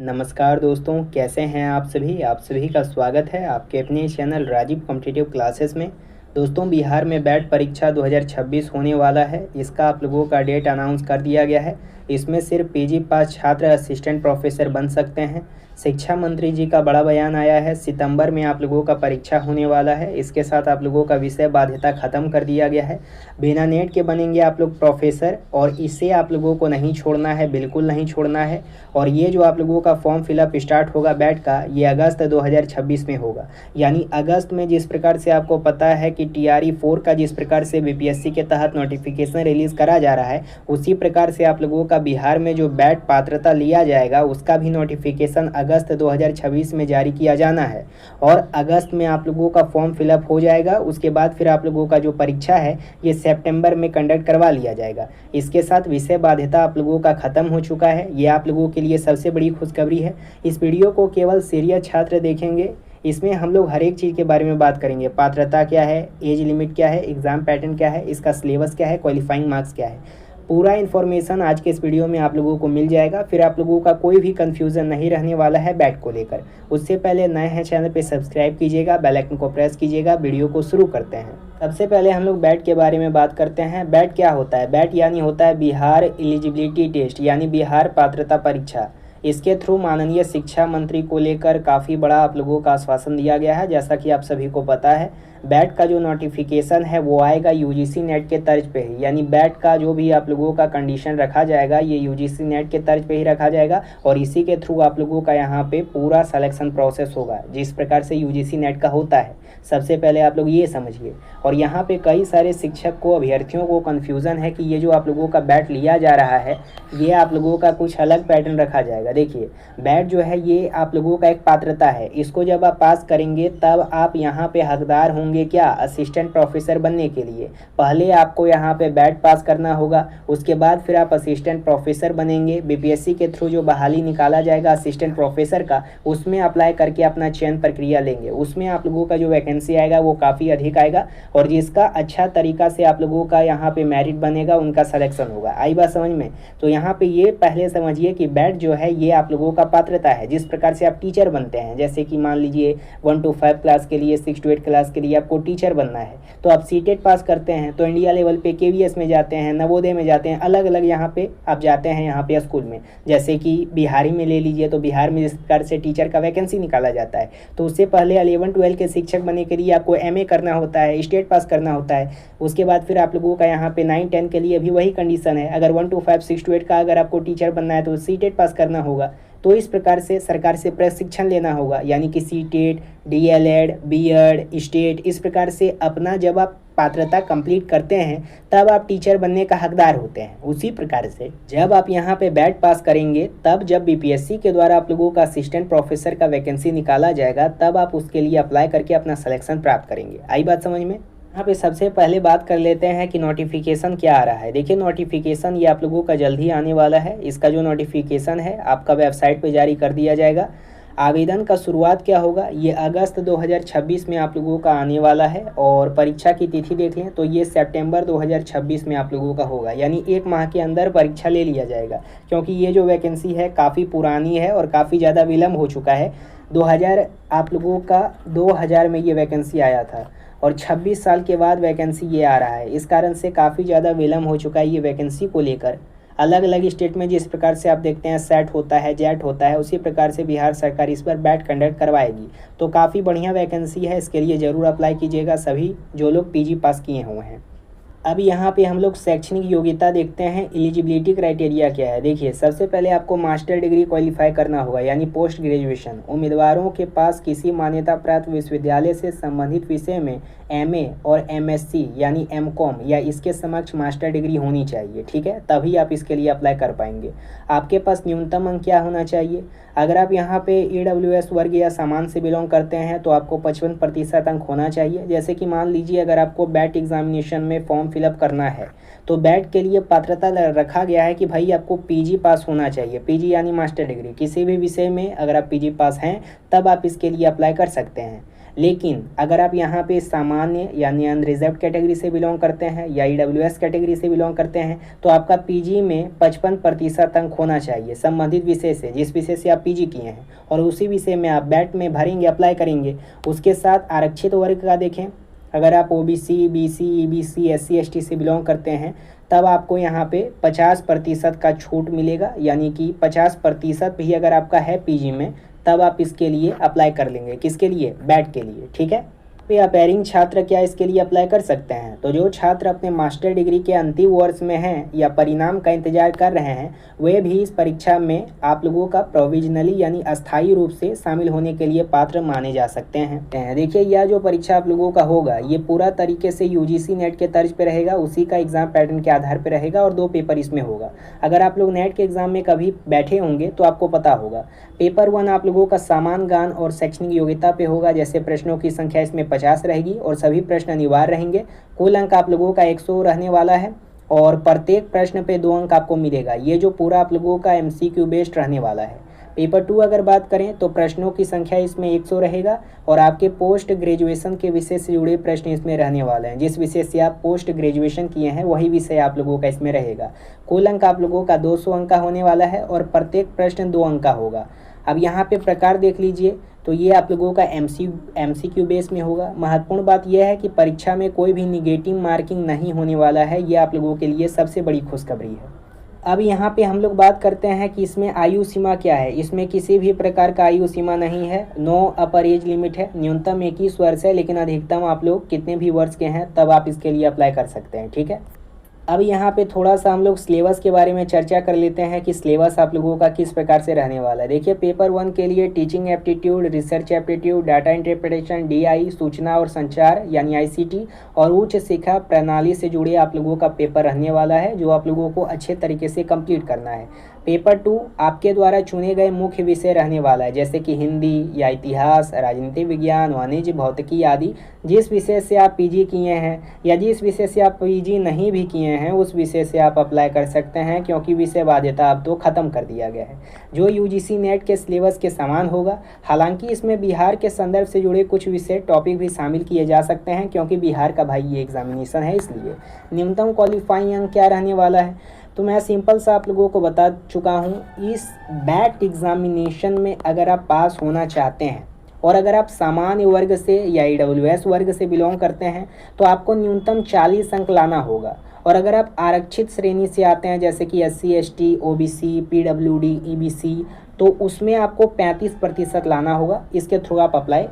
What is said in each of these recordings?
नमस्कार दोस्तों, कैसे हैं आप सभी का स्वागत है आपके अपने चैनल राजीव कॉम्पिटिटिव क्लासेस में। दोस्तों, बिहार में बैट परीक्षा 2026 होने वाला है। इसका आप लोगों का डेट अनाउंस कर दिया गया है। इसमें सिर्फ पीजी पास छात्र असिस्टेंट प्रोफेसर बन सकते हैं। शिक्षा मंत्री जी का बड़ा बयान आया है। सितंबर में आप लोगों का परीक्षा होने वाला है। इसके साथ आप लोगों का विषय बाध्यता ख़त्म कर दिया गया है। बिना नेट के बनेंगे आप लोग प्रोफेसर, और इसे आप लोगों को नहीं छोड़ना है, बिल्कुल नहीं छोड़ना है। और ये जो आप लोगों का फॉर्म फिलअप स्टार्ट होगा बैट का, ये अगस्त 2026 में होगा। यानी अगस्त में जिस प्रकार से आपको पता है कि TRE 4 का जिस प्रकार से बीपीएससी के तहत नोटिफिकेशन रिलीज़ करा जा रहा है, उसी प्रकार से आप लोगों का बिहार में जो बैट पात्रता लिया जाएगा उसका भी नोटिफिकेशन अगस्त 2026 में जारी किया जाना है। और अगस्त में आप लोगों का फॉर्म फिलअप हो जाएगा। उसके बाद फिर आप लोगों का जो परीक्षा है ये सितंबर में कंडक्ट करवा लिया जाएगा। इसके साथ विषय बाध्यता आप लोगों का ख़त्म हो चुका है। ये आप लोगों के लिए सबसे बड़ी खुशखबरी है। इस वीडियो को केवल सीरियस छात्र देखेंगे। इसमें हम लोग हर एक चीज़ के बारे में बात करेंगे। पात्रता क्या है, एज लिमिट क्या है, एग्ज़ाम पैटर्न क्या है, इसका सिलेबस क्या है, क्वालिफाइंग मार्क्स क्या है, पूरा इन्फॉर्मेशन आज के इस वीडियो में आप लोगों को मिल जाएगा। फिर आप लोगों का कोई भी कन्फ्यूज़न नहीं रहने वाला है बैट को लेकर। उससे पहले नए हैं चैनल पे सब्सक्राइब कीजिएगा, बेल आइकन को प्रेस कीजिएगा। वीडियो को शुरू करते हैं। सबसे पहले हम लोग बैट के बारे में बात करते हैं। बैट क्या होता है? बैट यानी होता है बिहार एलिजिबिलिटी टेस्ट, यानी बिहार पात्रता परीक्षा। इसके थ्रू माननीय शिक्षा मंत्री को लेकर काफ़ी बड़ा आप लोगों का आश्वासन दिया गया है। जैसा कि आप सभी को पता है, बैट का जो नोटिफिकेशन है वो आएगा यूजीसी नेट के तर्ज पे ही। यानी बैट का जो भी आप लोगों का कंडीशन रखा जाएगा ये यूजीसी नेट के तर्ज पे ही रखा जाएगा, और इसी के थ्रू आप लोगों का यहाँ पे पूरा सिलेक्शन प्रोसेस होगा जिस प्रकार से यूजीसी नेट का होता है। सबसे पहले आप लोग ये समझिए। और यहाँ पे कई सारे शिक्षक को, अभ्यर्थियों को कन्फ्यूज़न है कि ये जो आप लोगों का बैट लिया जा रहा है ये आप लोगों का कुछ अलग पैटर्न रखा जाएगा। देखिए, बैट जो है ये आप लोगों का एक पात्रता है। इसको जब आप पास करेंगे तब आप यहाँ पे हकदार होंगे क्या, असिस्टेंट प्रोफेसर बनने के लिए। पहले आपको यहाँ पे बैट पास करना होगा, उसके बाद फिर आप असिस्टेंट प्रोफेसर बनेंगे। बीपीएससी के थ्रू जो बहाली निकाला जाएगा असिस्टेंट प्रोफेसर का, उसमें अप्लाई करके अपना चयन प्रक्रिया लेंगे। उसमें आप लोगों का जो वैकेंसी आएगा वो काफ़ी अधिक आएगा, और जिसका अच्छा तरीका से आप लोगों का यहाँ पे मेरिट बनेगा उनका सिलेक्शन होगा। आई बात समझ में? तो यहाँ पे ये पहले समझिए कि बैट जो है ये आप लोगों का पात्रता है। जिस प्रकार से आप टीचर बनते हैं, जैसे कि मान लीजिए 1 to 5 क्लास के लिए, 6 to 8 क्लास के लिए आपको टीचर बनना है, तो आप सीटेट पास करते हैं तो इंडिया लेवल पे KVS में जाते हैं, नवोदय में जाते हैं, अलग अलग यहाँ पे आप जाते हैं यहाँ पे स्कूल में। जैसे कि बिहारी में ले लीजिए, तो बिहार में जिस प्रकार से टीचर का वैकेंसी निकाला जाता है, तो उससे पहले 11-12 के शिक्षक बनने के लिए आपको MA करना होता है, स्टेट पास करना होता है। उसके बाद फिर आप लोगों का यहाँ पे 9-10 के लिए भी वही कंडीशन है। अगर 1 to 5, 6 to 8 का अगर आपको टीचर बनना है तो सीटेट पास करना होगा। तो इस प्रकार से सरकार से प्रशिक्षण लेना होगा, यानी कि सीटेट, DLED, B.Ed, स्टेट, इस प्रकार से अपना जब आप पात्रता कंप्लीट करते हैं तब आप टीचर बनने का हकदार होते हैं। उसी प्रकार से जब आप यहाँ पे बैट पास करेंगे, तब जब बीपीएससी के द्वारा आप लोगों का असिस्टेंट प्रोफेसर का वैकेंसी निकाला जाएगा, तब आप उसके लिए अप्लाई करके अपना सिलेक्शन प्राप्त करेंगे। आई बात समझ में? यहाँ पे सबसे पहले बात कर लेते हैं कि नोटिफिकेशन क्या आ रहा है। देखिए, नोटिफिकेशन ये आप लोगों का जल्द ही आने वाला है। इसका जो नोटिफिकेशन है आपका वेबसाइट पे जारी कर दिया जाएगा। आवेदन का शुरुआत क्या होगा, ये अगस्त 2026 में आप लोगों का आने वाला है। और परीक्षा की तिथि देख लें तो ये सितंबर 2026 में आप लोगों का होगा। यानी 1 माह के अंदर परीक्षा ले लिया जाएगा, क्योंकि ये जो वैकेंसी है काफ़ी पुरानी है और काफ़ी ज़्यादा विलम्ब हो चुका है। 2000 आप लोगों का 2000 में ये वैकेंसी आया था, और 26 साल के बाद वैकेंसी ये आ रहा है। इस कारण से काफ़ी ज़्यादा विलम्ब हो चुका है ये वैकेंसी को लेकर। अलग अलग स्टेट में जिस प्रकार से आप देखते हैं सेट होता है, जेट होता है, उसी प्रकार से बिहार सरकार इस बार बैट कंडक्ट करवाएगी। तो काफ़ी बढ़िया वैकेंसी है, इसके लिए ज़रूर अप्लाई कीजिएगा सभी जो लोग PG पास किए हुए हैं। अब यहाँ पे हम लोग शैक्षणिक योग्यता देखते हैं। एलिजिबिलिटी क्राइटेरिया क्या है? देखिए, सबसे पहले आपको मास्टर डिग्री क्वालिफाई करना होगा, यानी पोस्ट ग्रेजुएशन। उम्मीदवारों के पास किसी मान्यता प्राप्त विश्वविद्यालय से संबंधित विषय में MA और MSc यानी MCOM या इसके समक्ष मास्टर डिग्री होनी चाहिए। ठीक है, तभी आप इसके लिए अप्लाई कर पाएंगे। आपके पास न्यूनतम अंक क्या होना चाहिए? अगर आप यहाँ पे EWS वर्ग या सामान से बिलोंग करते हैं तो आपको 55% अंक होना चाहिए। जैसे कि मान लीजिए अगर आपको बैट एग्जामिनेशन में फॉर्म फिलअप करना है तो बैट के लिए पात्रता रखा गया है कि भाई आपको PG पास होना चाहिए। PG यानी मास्टर डिग्री, किसी भी विषय में अगर आप PG पास हैं तब आप इसके लिए अप्लाई कर सकते हैं। लेकिन अगर आप यहाँ पे सामान्य यानी अनरिजर्व कैटेगरी से बिलोंग करते हैं या ईडब्ल्यूएस कैटेगरी से बिलोंग करते हैं तो आपका पीजी में 55% अंक होना चाहिए संबंधित विषय से, जिस विषय से आप पीजी किए हैं, और उसी विषय में आप बैट में भरेंगे, अप्लाई करेंगे। उसके साथ आरक्षित वर्ग का देखें, अगर आप OBC, BC, EBC, SC, ST से बिलोंग करते हैं तब आपको यहाँ पे 50% का छूट मिलेगा, यानी कि 50% भी अगर आपका है पीजी में तब आप इसके लिए अप्लाई कर लेंगे। किसके लिए? बैट के लिए। ठीक है, पे अपेयरिंग छात्र क्या इसके लिए अप्लाई कर सकते हैं? तो जो छात्र अपने मास्टर डिग्री के अंतिम वर्ष में हैं या परिणाम का इंतजार कर रहे हैं वे भी इस परीक्षा में आप लोगों का प्रोविजनली यानी अस्थायी रूप से शामिल होने के लिए पात्र माने जा सकते हैं। देखिए, यह जो परीक्षा आप लोगों का होगा ये पूरा तरीके से यूजीसी नेट के तर्ज पे रहेगा, उसी का एग्जाम पैटर्न के आधार पर रहेगा और 2 पेपर इसमें होगा। अगर आप लोग नेट के एग्जाम में कभी बैठे होंगे तो आपको पता होगा पेपर 1 आप लोगों का सामान्य ज्ञान और शैक्षणिक योग्यता पे होगा, जैसे प्रश्नों की संख्या इसमें 50 रहेगी और सभी प्रश्न अनिवार्य रहेंगे। कुल अंक आप लोगों का 100 रहने वाला है और प्रत्येक प्रश्न पे 2 अंक आपको मिलेगा। ये जो पूरा आप लोगों का एमसीक्यू बेस्ड रहने वाला है। पेपर 2 अगर बात करें तो प्रश्नों की संख्या इसमें 100 रहेगा और आपके पोस्ट ग्रेजुएशन के विषय से जुड़े प्रश्न इसमें रहने वाले हैं। जिस विषय से आप पोस्ट ग्रेजुएशन किए हैं वही विषय आप लोगों का इसमें रहेगा। कुल अंक आप लोगों का 200 अंक का होने वाला है और प्रत्येक प्रश्न 2 अंक का होगा। अब यहाँ पे प्रकार देख लीजिए, तो ये आप लोगों का एमसीक्यू बेस में होगा। महत्वपूर्ण बात यह है कि परीक्षा में कोई भी निगेटिव मार्किंग नहीं होने वाला है, ये आप लोगों के लिए सबसे बड़ी खुशखबरी है। अब यहाँ पे हम लोग बात करते हैं कि इसमें आयु सीमा क्या है। इसमें किसी भी प्रकार का आयु सीमा नहीं है, नो अपर एज लिमिट है। न्यूनतम 21 वर्ष है, लेकिन अधिकतम आप लोग कितने भी वर्ष के हैं तब आप इसके लिए अप्लाई कर सकते हैं। ठीक है, अब यहाँ पे थोड़ा सा हम लोग सिलेबस के बारे में चर्चा कर लेते हैं कि सिलेबस आप लोगों का किस प्रकार से रहने वाला है। देखिए, पेपर 1 के लिए teaching aptitude, research aptitude, data interpretation, DI, सूचना और संचार यानी आईसीटी और उच्च शिक्षा प्रणाली से जुड़े आप लोगों का पेपर रहने वाला है, जो आप लोगों को अच्छे तरीके से कंप्लीट करना है। पेपर 2 आपके द्वारा चुने गए मुख्य विषय रहने वाला है, जैसे कि हिंदी या इतिहास, राजनीति विज्ञान, वाणिज्य, भौतिकी आदि। जिस विषय से आप पीजी किए हैं या जिस विषय से आप पीजी नहीं भी किए हैं उस विषय से आप अप्लाई कर सकते हैं, क्योंकि विषय बाध्यता अब तो ख़त्म कर दिया गया है, जो यूजीसी नेट के सिलेबस के समान होगा। हालांकि इसमें बिहार के संदर्भ से जुड़े कुछ विषय टॉपिक भी शामिल किए जा सकते हैं, क्योंकि बिहार का भाई ये एग्जामिनेशन है, इसलिए। न्यूनतम क्वालिफाइंग अंक क्या रहने वाला है तो मैं सिंपल सा आप लोगों को बता चुका हूँ। इस बैट एग्जामिनेशन में अगर आप पास होना चाहते हैं और अगर आप सामान्य वर्ग से या ईडब्ल्यूएस वर्ग से बिलोंग करते हैं तो आपको न्यूनतम 40 अंक लाना होगा। और अगर आप आरक्षित श्रेणी से आते हैं, जैसे कि SC, ST, OBC, PWD, EBC, तो उसमें आपको 35% लाना होगा। इसके थ्रू आप अप्लाई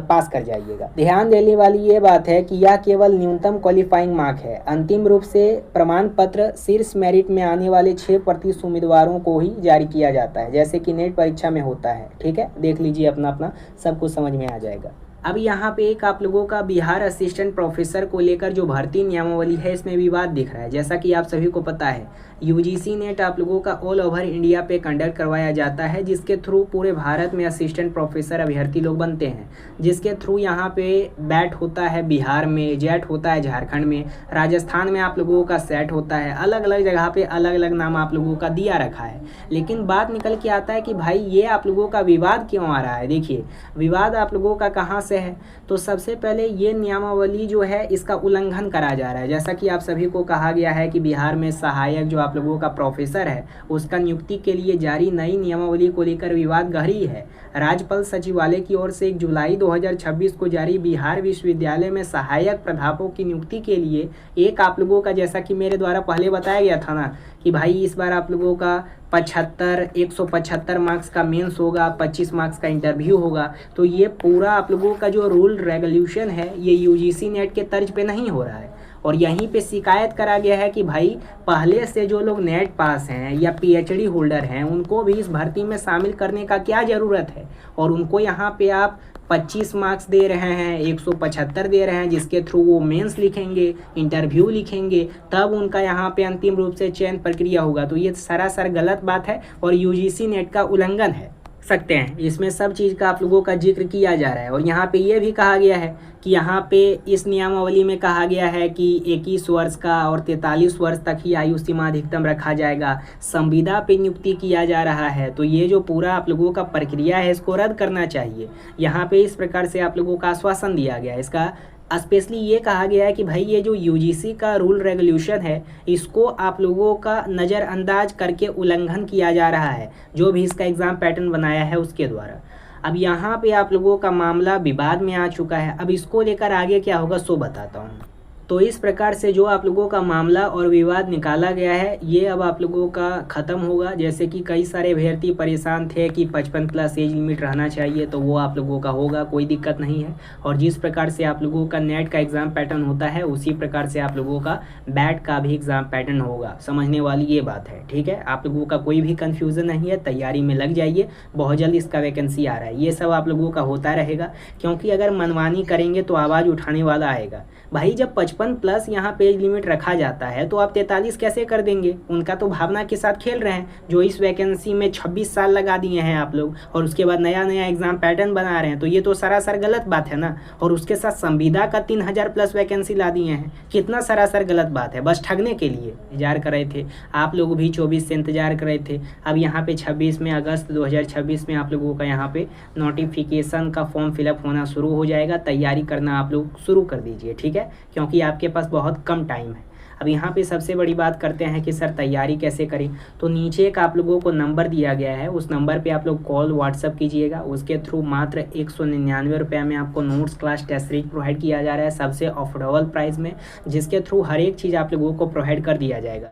पास कर जाइएगा। ध्यान देने वाली ये बात है कि यह केवल न्यूनतम क्वालिफाइंग मार्क है। अंतिम रूप से प्रमाण पत्र शीर्ष मेरिट में आने वाले 6% उम्मीदवारों को ही जारी किया जाता है, जैसे कि नेट परीक्षा में होता है। ठीक है, देख लीजिए, अपना अपना सब कुछ समझ में आ जाएगा। अब यहाँ पे एक आप लोगों का बिहार असिस्टेंट प्रोफेसर को लेकर जो भर्ती नियमावली है इसमें विवाद दिख रहा है। जैसा कि आप सभी को पता है, यूजीसी नेट आप लोगों का ऑल ओवर इंडिया पे कंडक्ट करवाया जाता है, जिसके थ्रू पूरे भारत में असिस्टेंट प्रोफेसर अभ्यर्थी लोग बनते हैं, जिसके थ्रू यहाँ पे बैट होता है बिहार में, जेट होता है झारखंड में, राजस्थान में आप लोगों का सेट होता है। अलग अलग जगह पे अलग अलग नाम आप लोगों का दिया रखा है। लेकिन बात निकल के आता है कि भाई ये आप लोगों का विवाद क्यों आ रहा है। देखिए, विवाद आप लोगों का कहाँ से है, तो सबसे पहले ये नियमावली जो है इसका उल्लंघन करा जा रहा है। जैसा कि आप सभी को कहा गया है कि बिहार में सहायक जो आप लोगों का प्रोफेसर है उसका नियुक्ति के लिए जारी नई नियमावली को लेकर विवाद गहरी है। राज्यपाल सचिवालय की ओर से 1 जुलाई 2026 को जारी बिहार विश्वविद्यालय में सहायक प्राध्यापकों की नियुक्ति के लिए एक आप लोगों का, जैसा कि मेरे द्वारा पहले बताया गया था ना कि भाई इस बार आप लोगों का 175 मार्क्स का मेंस होगा, 25 मार्क्स का इंटरव्यू होगा। तो ये पूरा आप लोगों का जो रूल रेगुलेशन है ये यूजीसी नेट के तर्ज पे नहीं हो रहा है। और यहीं पे शिकायत करा गया है कि भाई पहले से जो लोग नेट पास हैं या पीएचडी होल्डर हैं उनको भी इस भर्ती में शामिल करने का क्या ज़रूरत है। और उनको यहाँ पे आप 25 मार्क्स दे रहे हैं, 175 दे रहे हैं, जिसके थ्रू वो मेंस लिखेंगे, इंटरव्यू लिखेंगे, तब उनका यहाँ पे अंतिम रूप से चयन प्रक्रिया होगा। तो ये सरासर गलत बात है और यूजीसी नेट का उल्लंघन है। सकते हैं। इसमें सब चीज़ का आप लोगों का जिक्र किया जा रहा है और यहाँ पे ये भी कहा गया है कि यहाँ पे इस नियमावली में कहा गया है कि 21 वर्ष का और 43 वर्ष तक ही आयु सीमा अधिकतम रखा जाएगा। संविदा पे नियुक्ति किया जा रहा है, तो ये जो पूरा आप लोगों का प्रक्रिया है इसको रद्द करना चाहिए। यहाँ पे इस प्रकार से आप लोगों का आश्वासन दिया गया है। इसका स्पेशली ये कहा गया है कि भाई ये जो यूजीसी का रूल रेगुलेशन है इसको आप लोगों का नज़रअंदाज करके उल्लंघन किया जा रहा है, जो भी इसका एग्ज़ाम पैटर्न बनाया है उसके द्वारा। अब यहाँ पे आप लोगों का मामला विवाद में आ चुका है। अब इसको लेकर आगे क्या होगा सो बताता हूँ। तो इस प्रकार से जो आप लोगों का मामला और विवाद निकाला गया है ये अब आप लोगों का ख़त्म होगा। जैसे कि कई सारे अभ्यर्थी परेशान थे कि 55 प्लस एज लिमिट रहना चाहिए, तो वो आप लोगों का होगा, कोई दिक्कत नहीं है। और जिस प्रकार से आप लोगों का नेट का एग्ज़ाम पैटर्न होता है उसी प्रकार से आप लोगों का बैट का भी एग्ज़ाम पैटर्न होगा। समझने वाली ये बात है, ठीक है। आप लोगों का कोई भी कन्फ्यूज़न नहीं है, तैयारी में लग जाइए, बहुत जल्द इसका वैकेंसी आ रहा है। ये सब आप लोगों का होता रहेगा, क्योंकि अगर मनमानी करेंगे तो आवाज़ उठाने वाला आएगा। भाई जब 55 प्लस यहाँ पे एज लिमिट रखा जाता है तो आप 43 कैसे कर देंगे? उनका तो भावना के साथ खेल रहे हैं। जो इस वैकेंसी में 26 साल लगा दिए हैं आप लोग और उसके बाद नया नया एग्ज़ाम पैटर्न बना रहे हैं, तो ये तो सरासर गलत बात है ना। और उसके साथ संविदा का 3000 प्लस वैकेंसी ला दिए हैं, कितना सरासर गलत बात है। बस ठगने के लिए इंतजार कर रहे थे आप लोग भी, 24 से इंतजार कर रहे थे। अब यहाँ पे 26 में अगस्त 2026 में आप लोगों का यहाँ पे नोटिफिकेशन का फॉर्म फिलअप होना शुरू हो जाएगा। तैयारी करना आप लोग शुरू कर दीजिए, ठीक है, क्योंकि आपके पास बहुत कम टाइम है। अब यहाँ पे सबसे बड़ी बात करते हैं कि सर तैयारी कैसे करें। तो नीचे एक आप लोगों को नंबर दिया गया है, उस नंबर पे आप लोग कॉल व्हाट्सअप कीजिएगा। उसके थ्रू मात्र 199 रुपये में आपको notes class test series provide किया जा रहा है, सबसे अफोर्डेबल प्राइस में, जिसके थ्रू हर एक चीज़ आप लोगों को प्रोवाइड कर दिया जाएगा।